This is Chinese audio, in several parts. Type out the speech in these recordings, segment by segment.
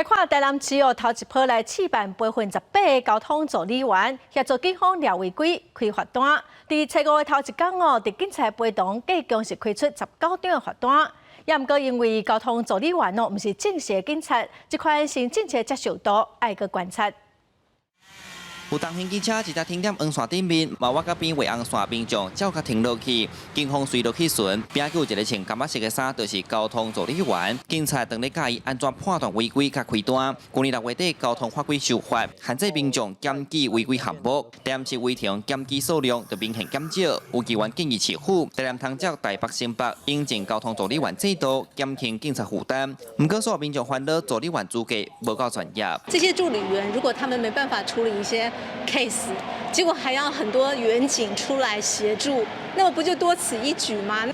来看台南市头一波来试办18%的交通助理员，协助警方抓违规开罚单。伫初5的头一天伫警察陪同，计共是开出19张罚单。也毋过因为交通助理员毋是正式的警察，这款新政策接受度爱搁观察。 有重型机车直接停在黄线顶面，嘛我甲边画红线民众照甲停落去，警方随落去巡，边有一个穿干巴色的衫，就是交通助理员。警察当咧教伊安怎判断违规甲开单。去年6月底，交通法规修法，限制民众检举违规项目，但是违停检举数量就明显减少。有议员建议市府台南通州台北新北引进交通助理员制度，减轻警察负担。不过，所有民众烦恼助理员资格无够专业。这些助理员如果他们没办法处理一些 case， 结果还要很多员警出来协助，那么不就多此一举吗？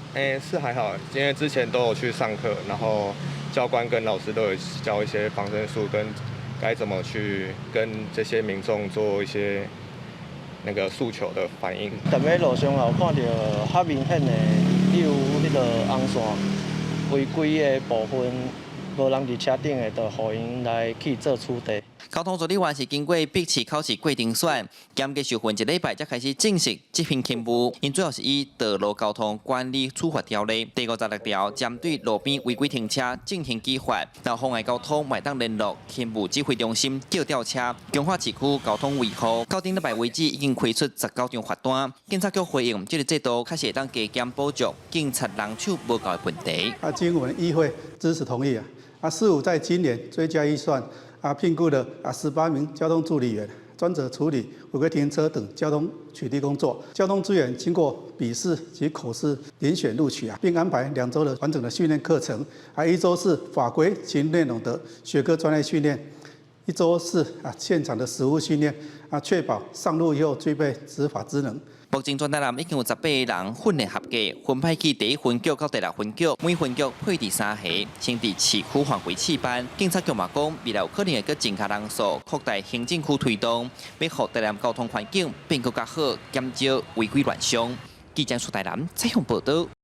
是还好，因为之前都有去上课，然后教官跟老师都有教一些防身术，跟该怎么去跟这些民众做一些那个诉求的反应。踮咧路上有看到较明显的，例如迄个红线违规的部分，无人伫车顶的，就互因来去做处理。 交通助理员是经过笔试考试过程选，检计受训1礼拜才开始正式执行勤务。因最后是以道路交通管理处罚条例第56条，针对路边违规停车进行举发，然后妨碍交通，买当联络勤务指挥中心叫吊车。强化市区交通维护，到顶礼拜为止已经开出19张罚单。警察局回应，这个制度确实会当加减补足警察人手无够的问题。经我们议会支持同意市府在今年追加预算。 聘雇了18名交通助理员，专责处理违规停车等交通取缔工作。交通资源经过笔试及口试遴选录取并安排2周的完整的训练课程，还1周是法规及内容的学科专业训练，1周是现场的实务训练确保上路以后具备执法职能。 目前全台南已经有18个人训练合格，分派去第1分局到第6分局，每分局配置3下，先伫市区范围试办。警察局嘛讲，未来有可能会佮增加人数，扩大行政区推动，要让台南交通环境变更较好，减少违规乱象。记者苏台南采访报道。